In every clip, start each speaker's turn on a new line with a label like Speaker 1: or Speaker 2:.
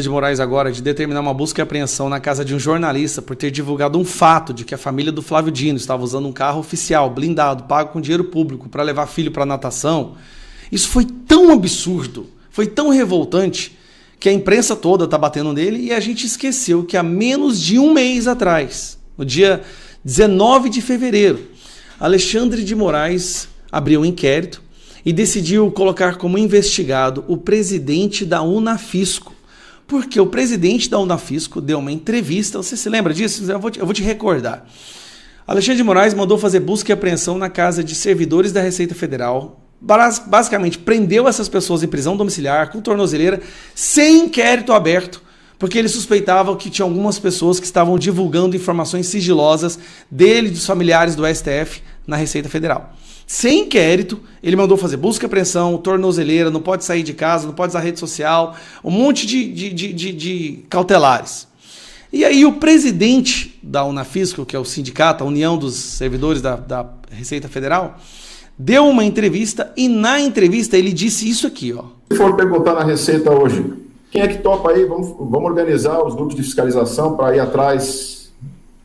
Speaker 1: de Moraes agora de determinar uma busca e apreensão na casa de um jornalista por ter divulgado um fato de que a família do Flávio Dino estava usando um carro oficial, blindado, pago com dinheiro público para levar filho para natação. Isso foi tão absurdo, foi tão revoltante, que a imprensa toda está batendo nele e a gente esqueceu que há menos de um mês atrás, no dia 19 de fevereiro, Alexandre de Moraes abriu um inquérito e decidiu colocar como investigado o presidente da Unafisco. Porque o presidente da Unafisco deu uma entrevista, você se lembra disso? Eu vou te recordar. Alexandre de Moraes mandou fazer busca e apreensão na casa de servidores da Receita Federal, basicamente prendeu essas pessoas em prisão domiciliar, com tornozeleira, sem inquérito aberto, porque ele suspeitava que tinha algumas pessoas que estavam divulgando informações sigilosas dele e dos familiares do STF na Receita Federal. Sem inquérito, ele mandou fazer busca e apreensão, tornozeleira, não pode sair de casa, não pode usar rede social, um monte de cautelares. E aí o presidente da Unafisco, que é o sindicato, a União dos Servidores da Receita Federal, deu uma entrevista e na entrevista ele disse isso aqui, ó.
Speaker 2: Se for perguntar na Receita hoje, quem é que topa aí? Vamos organizar os grupos de fiscalização para ir atrás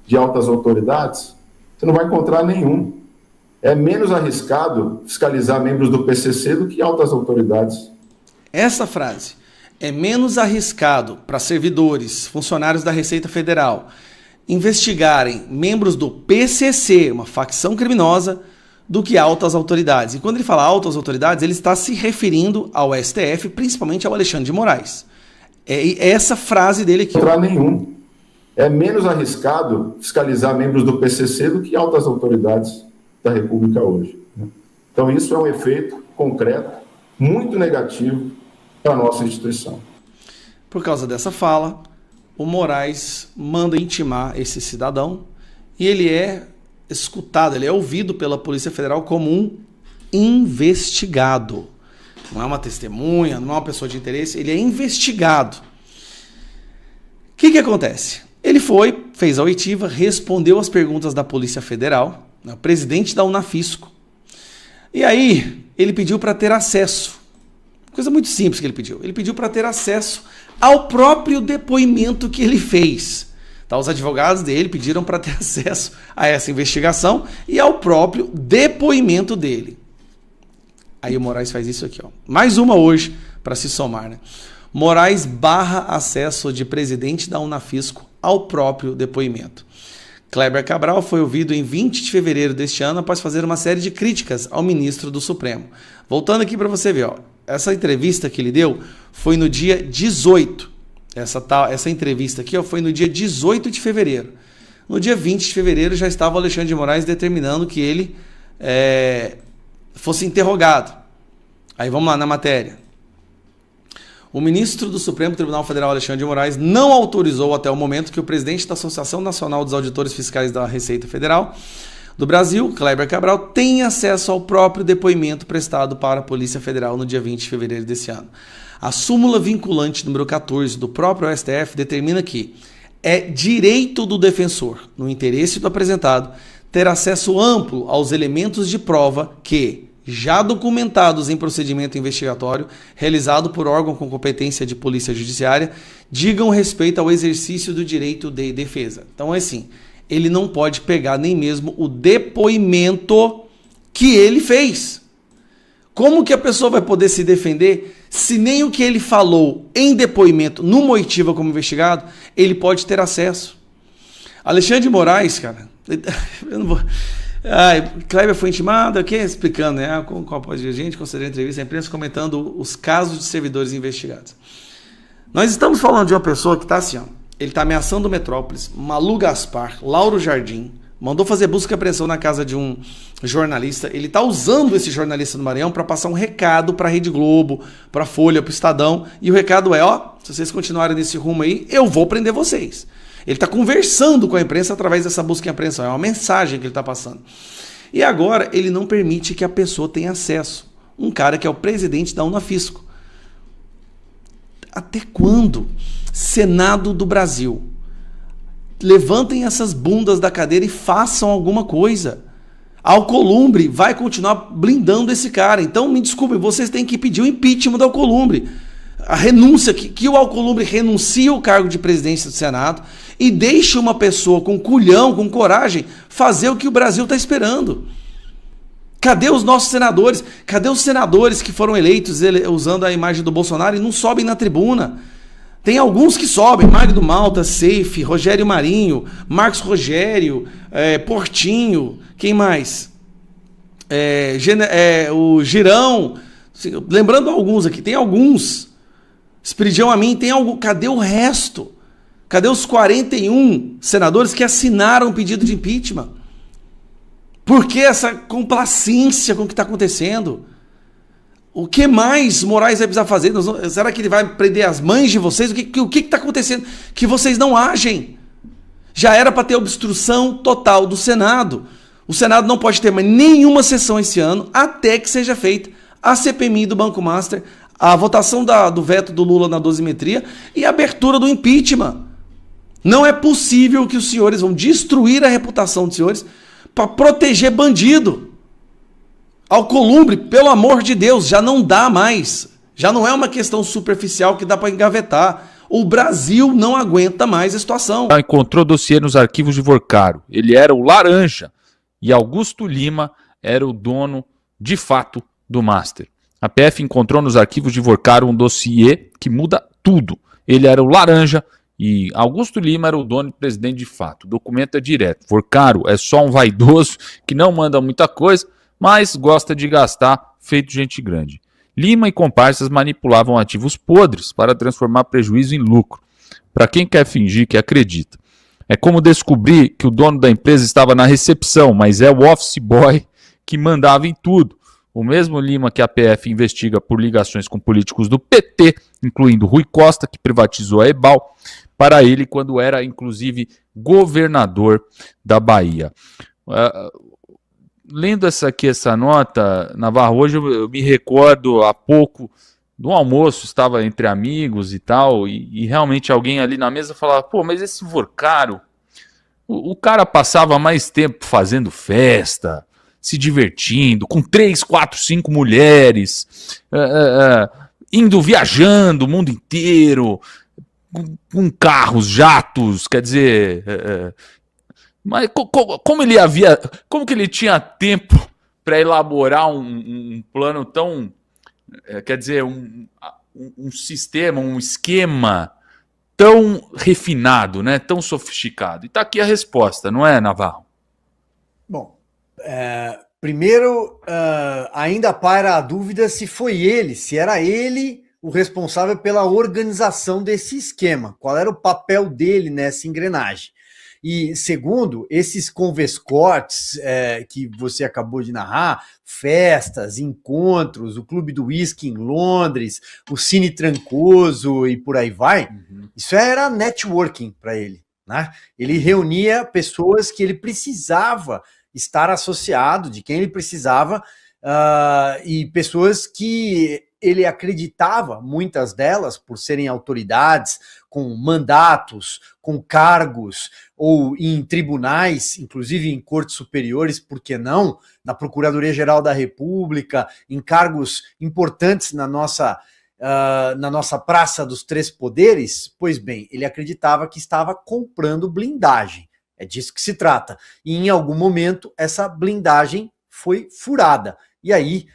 Speaker 2: de altas autoridades? Você não vai encontrar nenhum. É menos arriscado fiscalizar membros do PCC do que altas autoridades.
Speaker 1: Essa frase, é menos arriscado para servidores, funcionários da Receita Federal, investigarem membros do PCC, uma facção criminosa, do que altas autoridades. E quando ele fala altas autoridades, ele está se referindo ao STF, principalmente ao Alexandre de Moraes. É essa frase dele aqui.
Speaker 2: Não encontrar nenhum. É menos arriscado fiscalizar membros do PCC do que altas autoridades da República hoje. Então isso é um efeito concreto, muito negativo para a nossa instituição.
Speaker 1: Por causa dessa fala, o Moraes manda intimar esse cidadão e ele é escutado, ele é ouvido pela Polícia Federal como um investigado. Não é uma testemunha, não é uma pessoa de interesse, ele é investigado. O que acontece? Ele fez a oitiva, respondeu as perguntas da Polícia Federal, o presidente da Unafisco. E aí, ele pediu para ter acesso. Coisa muito simples que ele pediu. Ele pediu para ter acesso ao próprio depoimento que ele fez. Tá, os advogados dele pediram para ter acesso a essa investigação e ao próprio depoimento dele. Aí o Moraes faz isso aqui, ó. Mais uma hoje para se somar, né? Moraes barra acesso de presidente da Unafisco ao próprio depoimento. Kleber Cabral foi ouvido em 20 de fevereiro deste ano após fazer uma série de críticas ao ministro do Supremo. Voltando aqui para você ver, ó, essa entrevista que ele deu foi no dia 18. Essa entrevista aqui, ó, foi no dia 18 de fevereiro. No dia 20 de fevereiro já estava o Alexandre de Moraes determinando que ele fosse interrogado. Aí vamos lá na matéria. O ministro do Supremo Tribunal Federal, Alexandre de Moraes, não autorizou até o momento que o presidente da Associação Nacional dos Auditores Fiscais da Receita Federal do Brasil, Kleber Cabral, tenha acesso ao próprio depoimento prestado para a Polícia Federal no dia 20 de fevereiro desse ano. A súmula vinculante número 14 do próprio STF determina que é direito do defensor, no interesse do apresentado, ter acesso amplo aos elementos de prova que, já documentados em procedimento investigatório, realizado por órgão com competência de polícia judiciária, digam respeito ao exercício do direito de defesa. Então, assim, ele não pode pegar nem mesmo o depoimento que ele fez. Como que a pessoa vai poder se defender se nem o que ele falou em depoimento, numa oitiva como investigado, ele pode ter acesso? Alexandre de Moraes, cara, eu não vou... Kleber foi intimado, aqui explicando, né? Com o apoio de gente, considerando entrevista à imprensa, comentando os casos de servidores investigados. Nós estamos falando de uma pessoa que está assim, ó, ele está ameaçando o Metrópolis, Malu Gaspar, Lauro Jardim, mandou fazer busca e apreensão na casa de um jornalista, ele está usando esse jornalista do Maranhão para passar um recado para a Rede Globo, para a Folha, para o Estadão, e o recado é, ó, se vocês continuarem nesse rumo aí, eu vou prender vocês. Ele está conversando com a imprensa através dessa busca e apreensão. É uma mensagem que ele está passando. E agora ele não permite que a pessoa tenha acesso. Um cara que é o presidente da Unafisco. Até quando? Senado do Brasil. Levantem essas bundas da cadeira e façam alguma coisa. A Alcolumbre vai continuar blindando esse cara. Então, me desculpem, vocês têm que pedir o impeachment da Alcolumbre. a renúncia, que o Alcolumbre renuncie ao cargo de presidência do Senado e deixe uma pessoa com culhão, com coragem, fazer o que o Brasil está esperando. Cadê os nossos senadores? Cadê os senadores que foram eleitos usando a imagem do Bolsonaro e não sobem na tribuna? Tem alguns que sobem, Magno Malta, Seife, Rogério Marinho, Marcos Rogério, Portinho, quem mais? O Girão, lembrando alguns aqui, tem alguns. Espiridião Amin, tem algum. Cadê o resto? Cadê os 41 senadores que assinaram o pedido de impeachment? Por que essa complacência com o que está acontecendo? O que mais Moraes vai precisar fazer? Será que ele vai prender as mães de vocês? O que está acontecendo? Que vocês não agem. Já era para ter obstrução total do Senado. O Senado não pode ter mais nenhuma sessão esse ano até que seja feita a CPMI do Banco Master, a votação do veto do Lula na dosimetria e a abertura do impeachment. Não é possível que os senhores vão destruir a reputação dos senhores para proteger bandido. Alcolumbre, pelo amor de Deus, já não dá mais. Já não é uma questão superficial que dá para engavetar. O Brasil não aguenta mais a situação.
Speaker 3: Encontrou dossiê nos arquivos de Vorcaro. Ele era o laranja e Augusto Lima era o dono, de fato, do Master. A PF encontrou nos arquivos de Vorcaro um dossiê que muda tudo. Ele era o laranja e Augusto Lima era o dono e presidente de fato. O documento é direto. Vorcaro é só um vaidoso que não manda muita coisa, mas gosta de gastar feito gente grande. Lima e comparsas manipulavam ativos podres para transformar prejuízo em lucro. Para quem quer fingir que acredita. É como descobrir que o dono da empresa estava na recepção, mas é o office boy que mandava em tudo. O mesmo Lima que a PF investiga por ligações com políticos do PT, incluindo Rui Costa, que privatizou a Ebal, para ele quando era, inclusive, governador da Bahia. Lendo essa nota, Navarro, hoje eu me recordo há pouco do almoço, estava entre amigos e tal, e realmente alguém ali na mesa falava, pô, mas esse Vorcaro, o cara passava mais tempo fazendo festa, se divertindo, com 3, 4, 5 mulheres, indo viajando o mundo inteiro, com carros, jatos, quer dizer... Mas como que ele tinha tempo para elaborar um plano tão, quer dizer, um sistema, um esquema tão refinado, né, tão sofisticado? E está aqui a resposta, não é, Navarro?
Speaker 4: Bom, primeiro, ainda paira a dúvida se era ele o responsável pela organização desse esquema, qual era o papel dele nessa engrenagem. E segundo, esses convescotes que você acabou de narrar, festas, encontros, o Clube do Whisky em Londres, o Cine Trancoso e por aí vai, isso era networking para ele, né? Ele reunia pessoas que ele precisava estar associado, de quem ele precisava, e pessoas que ele acreditava, muitas delas, por serem autoridades, com mandatos, com cargos, ou em tribunais, inclusive em cortes superiores, por que não? Na Procuradoria-Geral da República, em cargos importantes na nossa Praça dos Três Poderes. Pois bem, ele acreditava que estava comprando blindagem. É disso que se trata. E em algum momento, essa blindagem foi furada. E aí,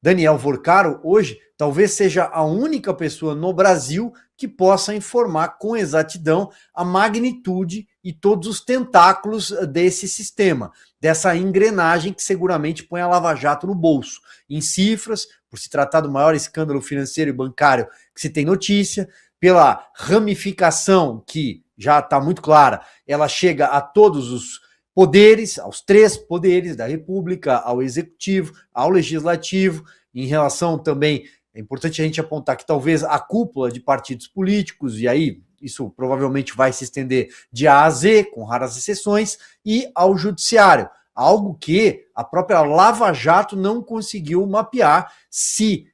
Speaker 4: Daniel Vorcaro, hoje, talvez seja a única pessoa no Brasil que possa informar com exatidão a magnitude e todos os tentáculos desse sistema, dessa engrenagem que seguramente põe a Lava Jato no bolso. Em cifras, por se tratar do maior escândalo financeiro e bancário que se tem notícia, pela ramificação que já está muito clara, ela chega a todos os poderes, aos 3 poderes da República, ao Executivo, ao Legislativo, em relação também, é importante a gente apontar que talvez a cúpula de partidos políticos, e aí isso provavelmente vai se estender de A a Z, com raras exceções, e ao Judiciário, algo que a própria Lava Jato não conseguiu mapear se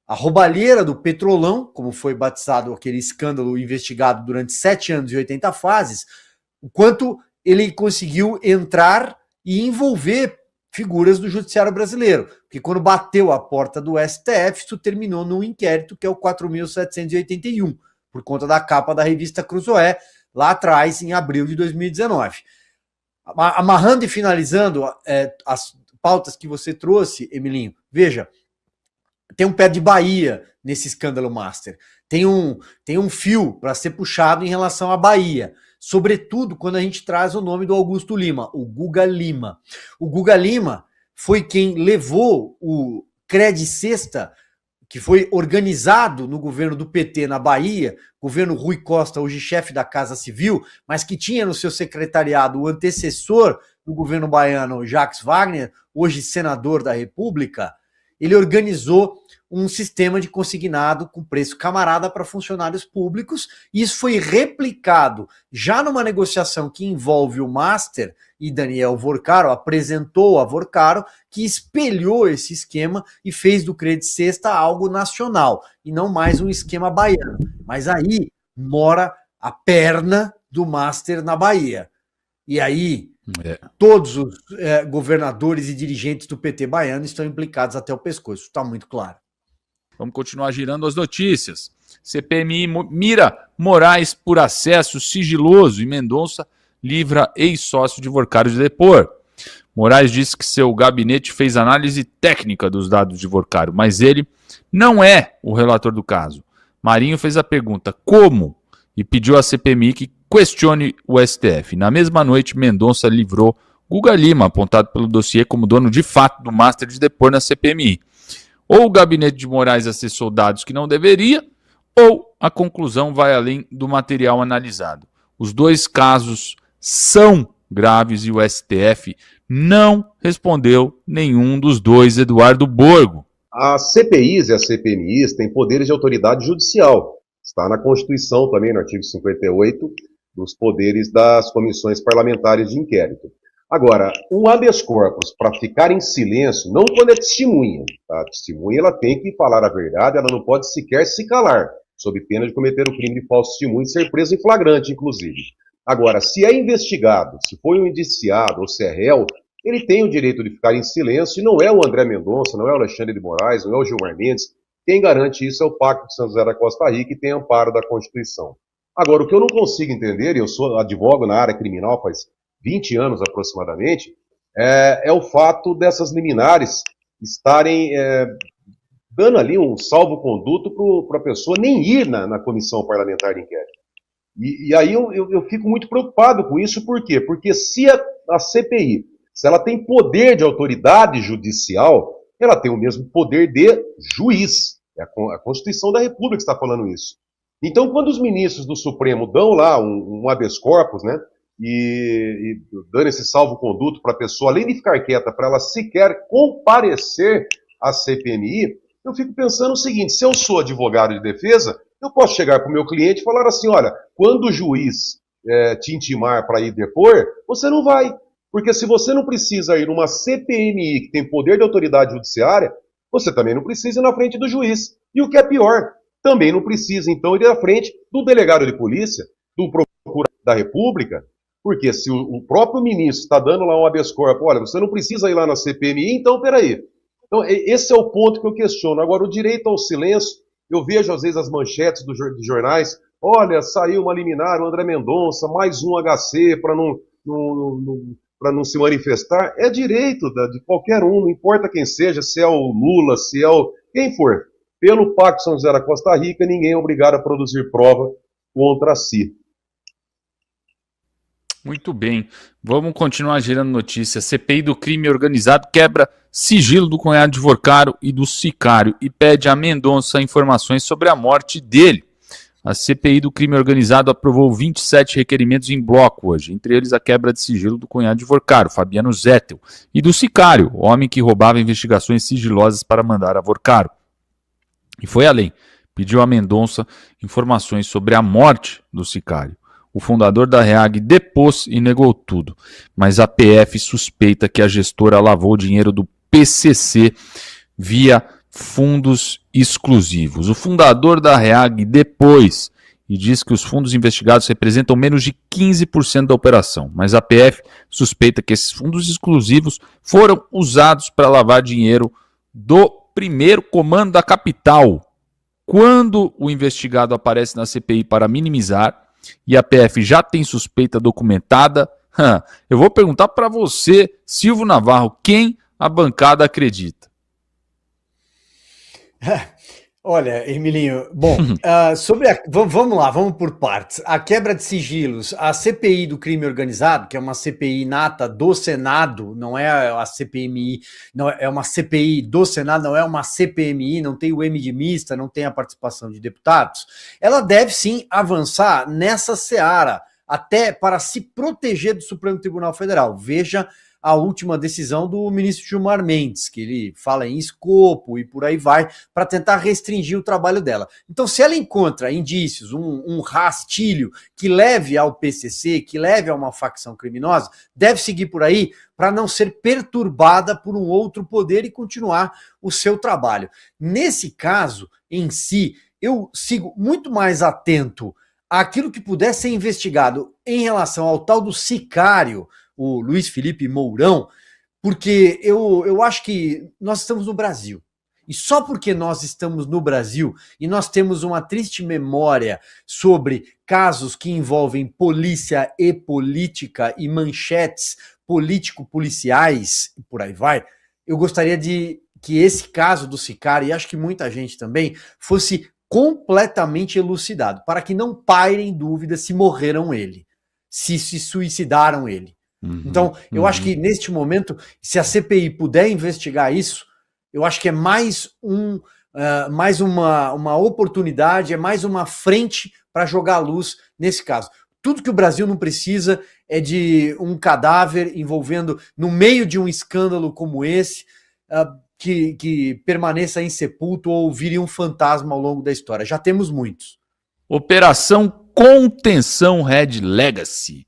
Speaker 4: a roubalheira do Petrolão, como foi batizado aquele escândalo investigado durante 7 anos e 80 fases, o quanto ele conseguiu entrar e envolver figuras do judiciário brasileiro, porque quando bateu a porta do STF, isso terminou num inquérito que é o 4.781, por conta da capa da revista Cruzoé, lá atrás, em abril de 2019. Amarrando e finalizando as pautas que você trouxe, Emilinho, veja, tem um pé de Bahia nesse escândalo Master. Tem um fio para ser puxado em relação à Bahia, sobretudo quando a gente traz o nome do Augusto Lima, o Guga Lima. O Guga Lima foi quem levou o Credicesta, que foi organizado no governo do PT na Bahia, governo Rui Costa, hoje chefe da Casa Civil, mas que tinha no seu secretariado o antecessor do governo baiano, Jacques Wagner, hoje senador da República. Ele organizou um sistema de consignado com preço camarada para funcionários públicos, e isso foi replicado já numa negociação que envolve o Master e Daniel Vorcaro, apresentou a Vorcaro, que espelhou esse esquema e fez do Credicesta algo nacional, e não mais um esquema baiano. Mas aí mora a perna do Master na Bahia. E aí todos os governadores e dirigentes do PT baiano estão implicados até o pescoço, isso está muito claro.
Speaker 3: Vamos continuar girando as notícias. CPMI mira Moraes por acesso sigiloso e Mendonça livra ex-sócio de Vorcaro de depor. Moraes disse que seu gabinete fez análise técnica dos dados de Vorcaro, mas ele não é o relator do caso. Marinho fez a pergunta como e pediu à CPMI que questione o STF. Na mesma noite, Mendonça livrou Guga Lima, apontado pelo dossiê como dono de fato do Master de depor na CPMI. Ou o gabinete de Moraes acessou dados que não deveria, ou a conclusão vai além do material analisado. Os dois casos são graves e o STF não respondeu nenhum dos dois, Eduardo Borgo.
Speaker 5: As CPIs e as CPMIs têm poderes de autoridade judicial. Está na Constituição também, no artigo 58, dos poderes das comissões parlamentares de inquérito. Agora, um habeas corpus, para ficar em silêncio, não quando é testemunha. A testemunha ela tem que falar a verdade, ela não pode sequer se calar, sob pena de cometer o crime de falso testemunho e ser preso em flagrante, inclusive. Agora, se é investigado, se foi um indiciado ou se é réu, ele tem o direito de ficar em silêncio, e não é o André Mendonça, não é o Alexandre de Moraes, não é o Gilmar Mendes. Quem garante isso é o Pacto de São José da Costa Rica, que tem amparo da Constituição. Agora, o que eu não consigo entender, e eu sou advogo na área criminal faz 20 anos aproximadamente, é o fato dessas liminares estarem dando ali um salvo-conduto para a pessoa nem ir na comissão parlamentar de inquérito. E aí eu fico muito preocupado com isso, por quê? Porque se a CPI, se ela tem poder de autoridade judicial, ela tem o mesmo poder de juiz. É a Constituição da República que está falando isso. Então, quando os ministros do Supremo dão lá um habeas corpus, né, e dando esse salvo-conduto para a pessoa, além de ficar quieta, para ela sequer comparecer à CPMI, eu fico pensando o seguinte: se eu sou advogado de defesa, eu posso chegar para o meu cliente e falar assim, olha, quando o juiz te intimar para ir depor, você não vai. Porque se você não precisa ir numa CPMI que tem poder de autoridade judiciária, você também não precisa ir na frente do juiz. E o que é pior, também não precisa, então, ir na frente do delegado de polícia, do procurador da República, porque se o próprio ministro está dando lá um habeas corpus, olha, você não precisa ir lá na CPMI, então peraí. Então, esse é o ponto que eu questiono. Agora, o direito ao silêncio, eu vejo às vezes as manchetes dos jornais, olha, saiu uma liminar, o André Mendonça, mais um HC para não se manifestar. É direito de qualquer um, não importa quem seja, se é o Lula, se é quem for. Pelo Pacto São José da Costa Rica, ninguém é obrigado a produzir prova contra si.
Speaker 3: Muito bem, vamos continuar girando notícias. CPI do crime organizado quebra sigilo do cunhado de Vorcaro e do sicário e pede a Mendonça informações sobre a morte dele. A CPI do crime organizado aprovou 27 requerimentos em bloco hoje, entre eles a quebra de sigilo do cunhado de Vorcaro, Fabiano Zettel, e do sicário, o homem que roubava investigações sigilosas para mandar a Vorcaro. E foi além, pediu a Mendonça informações sobre a morte do sicário. O fundador da REAG depôs e negou tudo, mas a PF suspeita que a gestora lavou o dinheiro do PCC via fundos exclusivos. O fundador da REAG depôs e diz que os fundos investigados representam menos de 15% da operação, mas a PF suspeita que esses fundos exclusivos foram usados para lavar dinheiro do primeiro comando da capital. Quando o investigado aparece na CPI para minimizar e a PF já tem suspeita documentada, eu vou perguntar para você, Silvio Navarro, quem a bancada acredita?
Speaker 4: Olha, Emilinho, bom, vamos lá, vamos por partes. A quebra de sigilos, a CPI do crime organizado, que é uma CPI nata do Senado, não é a CPMI, não é uma CPI do Senado, não é uma CPMI, não tem o M de mista, não tem a participação de deputados, ela deve sim avançar nessa seara, até para se proteger do Supremo Tribunal Federal. Veja a última decisão do ministro Gilmar Mendes, que ele fala em escopo e por aí vai, para tentar restringir o trabalho dela. Então, se ela encontra indícios, um rastilho que leve ao PCC, que leve a uma facção criminosa, deve seguir por aí para não ser perturbada por um outro poder e continuar o seu trabalho. Nesse caso, em si, eu sigo muito mais atento àquilo que puder ser investigado em relação ao tal do sicário, o Luiz Felipe Mourão, porque eu acho que nós estamos no Brasil. E só porque nós estamos no Brasil e nós temos uma triste memória sobre casos que envolvem polícia e política e manchetes político-policiais, e por aí vai, eu gostaria de que esse caso do sicário, e acho que muita gente também, fosse completamente elucidado, para que não pairem dúvidas se morreram ele, se suicidaram ele. Então, eu acho que neste momento, se a CPI puder investigar isso, eu acho que é mais uma oportunidade, é mais uma frente para jogar luz nesse caso. Tudo que o Brasil não precisa é de um cadáver envolvendo, no meio de um escândalo como esse, que permaneça insepulto ou vire um fantasma ao longo da história. Já temos muitos.
Speaker 3: Operação Contenção Red Legacy.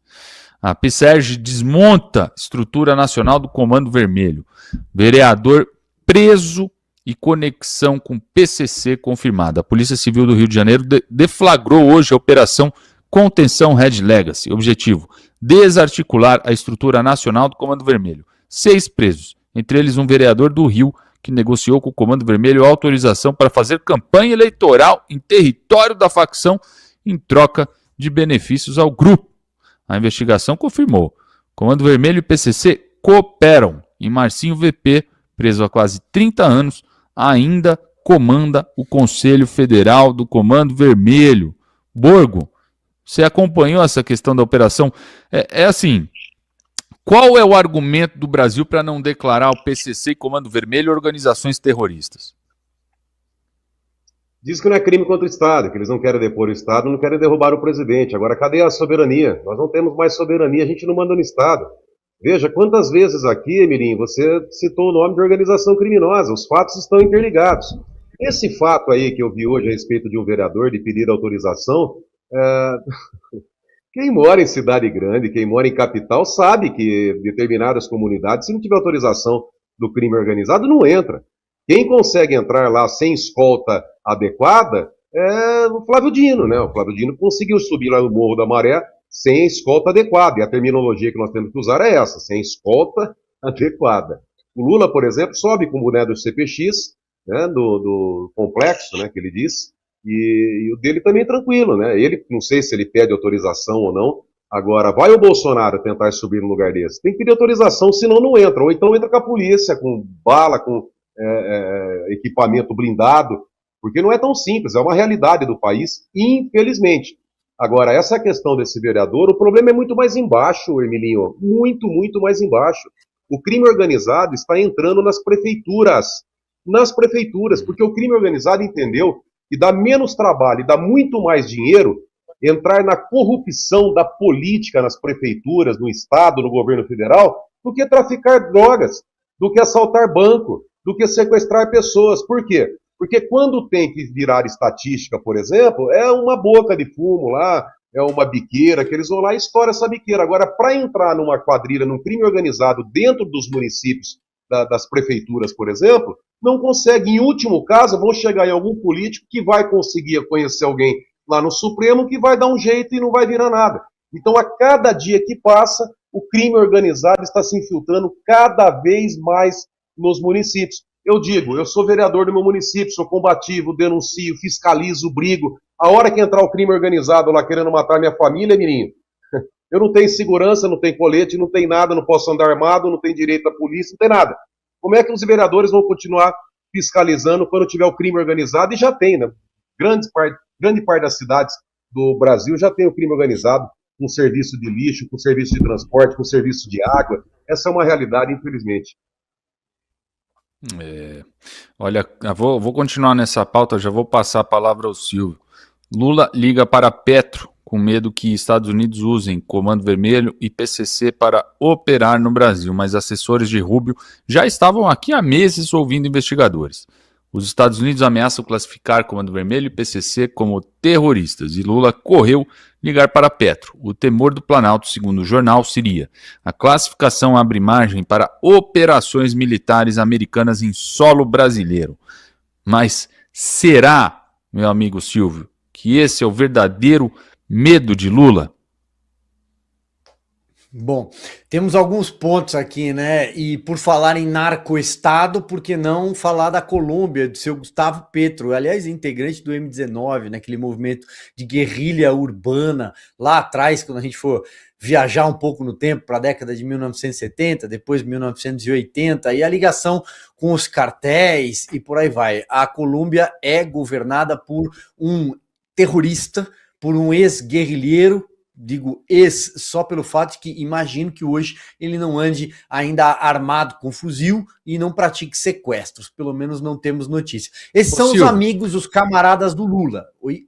Speaker 3: A PSERG desmonta estrutura nacional do Comando Vermelho. Vereador preso e conexão com PCC confirmada. A Polícia Civil do Rio de Janeiro deflagrou hoje a Operação Contenção Red Legacy. Objetivo: desarticular a estrutura nacional do Comando Vermelho. 6 presos, entre eles um vereador do Rio que negociou com o Comando Vermelho autorização para fazer campanha eleitoral em território da facção em troca de benefícios ao grupo. A investigação confirmou. Comando Vermelho e PCC cooperam e Marcinho VP, preso há quase 30 anos, ainda comanda o Conselho Federal do Comando Vermelho. Borgo, você acompanhou essa questão da operação? É assim, qual é o argumento do Brasil para não declarar o PCC e Comando Vermelho organizações terroristas?
Speaker 5: Diz que não é crime contra o Estado, que eles não querem depor o Estado, não querem derrubar o presidente. Agora, cadê a soberania? Nós não temos mais soberania, a gente não manda no Estado. Veja, quantas vezes aqui, Emilinho, você citou o nome de organização criminosa, os fatos estão interligados. Esse fato aí que eu vi hoje a respeito de um vereador de pedir autorização, quem mora em cidade grande, quem mora em capital, sabe que determinadas comunidades, se não tiver autorização do crime organizado, não entra. Quem consegue entrar lá sem escolta adequada é o Flávio Dino, né? O Flávio Dino conseguiu subir lá no Morro da Maré sem escolta adequada. E a terminologia que nós temos que usar é essa, sem escolta adequada. O Lula, por exemplo, sobe com o boné do CPX, né, do complexo, né, que ele diz, e o dele também é tranquilo, né? Ele, não sei se ele pede autorização ou não. Agora, vai o Bolsonaro tentar subir no lugar desse? Tem que pedir autorização, senão não entra. Ou então entra com a polícia, com bala, com equipamento blindado, porque não é tão simples, é uma realidade do país, infelizmente. Agora, essa questão desse vereador, o problema é muito mais embaixo, Emilinho, muito, muito mais embaixo. O crime organizado está entrando nas prefeituras, porque o crime organizado entendeu que dá menos trabalho e dá muito mais dinheiro entrar na corrupção da política nas prefeituras, no Estado, no governo federal, do que traficar drogas, do que assaltar banco, do que sequestrar pessoas. Por quê? Porque quando tem que virar estatística, por exemplo, é uma boca de fumo lá, é uma biqueira, que eles vão lá e estouram essa biqueira. Agora, para entrar numa quadrilha, num crime organizado dentro dos municípios, das prefeituras, por exemplo, não consegue. Em último caso, vão chegar em algum político que vai conseguir conhecer alguém lá no Supremo que vai dar um jeito e não vai virar nada. Então, a cada dia que passa, o crime organizado está se infiltrando cada vez mais nos municípios. Eu digo, eu sou vereador do meu município, sou combativo, denuncio, fiscalizo, brigo. A hora que entrar o crime organizado lá querendo matar minha família, menino, eu não tenho segurança, não tenho colete, não tenho nada, não posso andar armado, não tenho direito à polícia, não tem nada. Como é que os vereadores vão continuar fiscalizando quando tiver o crime organizado? E já tem, né? Grande parte das cidades do Brasil já tem o crime organizado, com serviço de lixo, com serviço de transporte, com serviço de água. Essa é uma realidade, infelizmente.
Speaker 3: Olha, eu vou continuar nessa pauta, já vou passar a palavra ao Silvio. Lula liga para Petro, com medo que Estados Unidos usem Comando Vermelho e PCC para operar no Brasil, mas assessores de Rubio já estavam aqui há meses ouvindo investigadores. Os Estados Unidos ameaçam classificar Comando Vermelho e PCC como terroristas e Lula correu ligar para Petro. O temor do Planalto, segundo o jornal, seria: a classificação abre margem para operações militares americanas em solo brasileiro. Mas será, meu amigo Silvio, que esse é o verdadeiro medo de Lula?
Speaker 4: Bom, temos alguns pontos aqui, né? E por falar em narcoestado, por que não falar da Colômbia, do seu Gustavo Petro, aliás, integrante do M19, naquele movimento de guerrilha urbana, lá atrás, quando a gente for viajar um pouco no tempo para a década de 1970, depois 1980, e a ligação com os cartéis e por aí vai. A Colômbia é governada por um terrorista, por um ex-guerrilheiro, digo ex só pelo fato de que imagino que hoje ele não ande ainda armado com fuzil e não pratique sequestros, pelo menos não temos notícia. Esses são os amigos, os camaradas do Lula. Oi?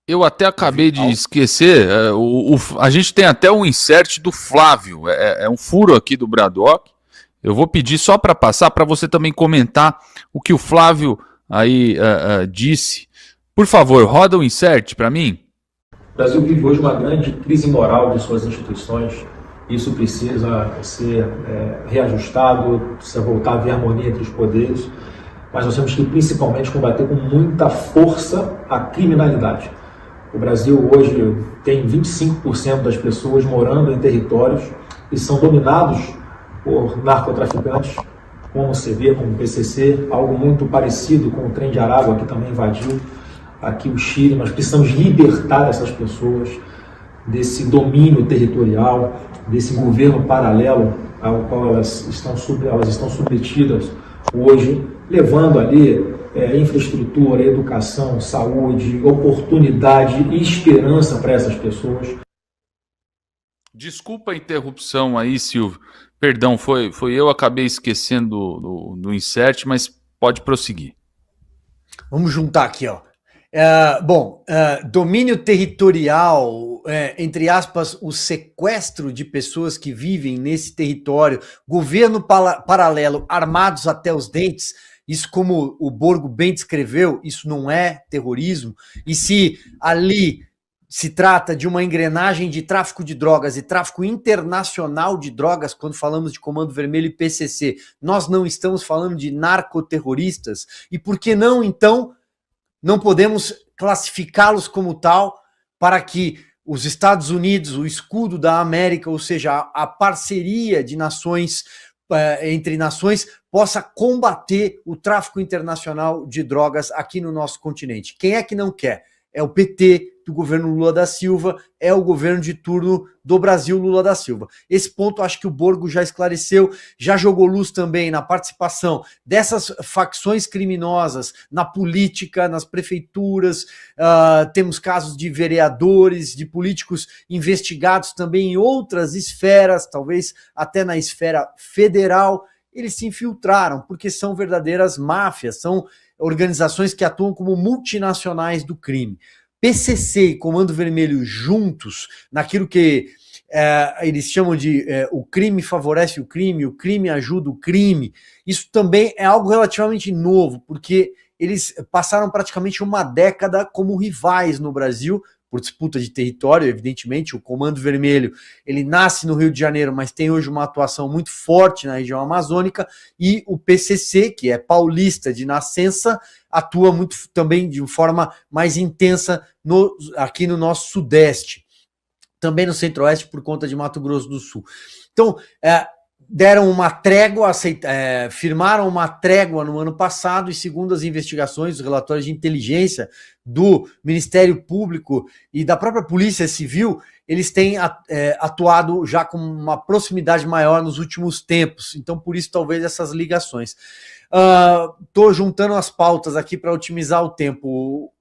Speaker 3: Eu até acabei de esquecer, a gente tem até um insert do Flávio, é um furo aqui do Bradock. Eu vou pedir só para passar, para você também comentar o que o Flávio aí disse. Por favor, roda o insert para mim.
Speaker 6: O Brasil vive hoje uma grande crise moral de suas instituições. Isso precisa ser reajustado, precisa voltar a haver harmonia entre os poderes. Mas nós temos que principalmente combater com muita força a criminalidade. O Brasil hoje tem 25% das pessoas morando em territórios que são dominados por narcotraficantes, como o CV, como o PCC, algo muito parecido com o Trem de Aragua, que também invadiu aqui o Chile. Nós precisamos libertar essas pessoas desse domínio territorial, desse governo paralelo ao qual elas estão submetidas hoje, levando ali infraestrutura, educação, saúde, oportunidade e esperança para essas pessoas.
Speaker 3: Desculpa a interrupção aí, Silvio. Perdão, foi eu, acabei esquecendo do insert, mas pode prosseguir.
Speaker 4: Vamos juntar aqui, ó. Domínio territorial, entre aspas, o sequestro de pessoas que vivem nesse território, governo paralelo, armados até os dentes, isso, como o Borgo bem descreveu, isso não é terrorismo. E se ali se trata de uma engrenagem de tráfico de drogas e tráfico internacional de drogas, quando falamos de Comando Vermelho e PCC, nós não estamos falando de narcoterroristas. E por que não, então, não podemos classificá-los como tal para que os Estados Unidos, o escudo da América, ou seja, a parceria de nações entre nações, possa combater o tráfico internacional de drogas aqui no nosso continente? Quem é que não quer? É o PT do governo Lula da Silva, é o governo de turno do Brasil Lula da Silva. Esse ponto acho que o Borgo já esclareceu, já jogou luz também na participação dessas facções criminosas na política, nas prefeituras. Temos casos de vereadores, de políticos investigados também em outras esferas, talvez até na esfera federal. Eles se infiltraram porque são verdadeiras máfias, são organizações que atuam como multinacionais do crime. PCC e Comando Vermelho juntos, naquilo que eles chamam de o crime favorece o crime ajuda o crime, isso também é algo relativamente novo, porque eles passaram praticamente uma década como rivais no Brasil, por disputa de território, evidentemente. O Comando Vermelho, ele nasce no Rio de Janeiro, mas tem hoje uma atuação muito forte na região amazônica, e o PCC, que é paulista de nascença, atua muito também de forma mais intensa aqui no nosso Sudeste, também no Centro-Oeste por conta de Mato Grosso do Sul. Então, deram uma trégua, firmaram uma trégua no ano passado, e segundo as investigações, os relatórios de inteligência do Ministério Público e da própria Polícia Civil, eles têm atuado já com uma proximidade maior nos últimos tempos. Então, por isso, talvez essas ligações. Estou juntando as pautas aqui para otimizar o tempo,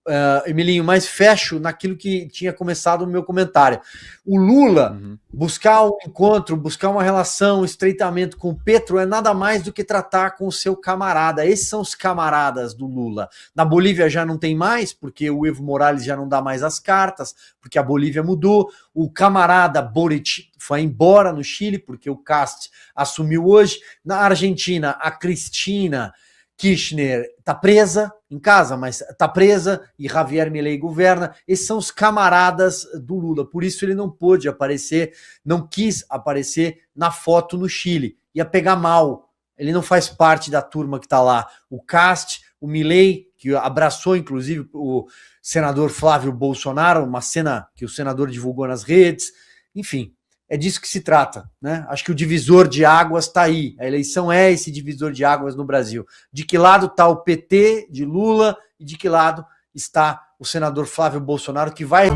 Speaker 4: Emilinho, mas fecho naquilo que tinha começado o meu comentário. O Lula buscar um encontro, buscar uma relação, um estreitamento com o Petro é nada mais do que tratar com o seu camarada. Esses são os camaradas do Lula. Na Bolívia já não tem mais, porque o Evo Morales já não dá mais as cartas, porque a Bolívia mudou. O camarada Boric foi embora no Chile, porque o Cast assumiu hoje. Na Argentina, a Cristina Kirchner está presa em casa, mas está presa, e Javier Milei governa. Esses são os camaradas do Lula, por isso ele não pôde aparecer, não quis aparecer na foto no Chile, ia pegar mal, ele não faz parte da turma que está lá. O Cast, o Milei, que abraçou inclusive o senador Flávio Bolsonaro, uma cena que o senador divulgou nas redes, enfim. É disso que se trata, né? Acho que o divisor de águas está aí. A eleição é esse divisor de águas no Brasil. De que lado está o PT de Lula e de que lado está o senador Flávio Bolsonaro, que vai...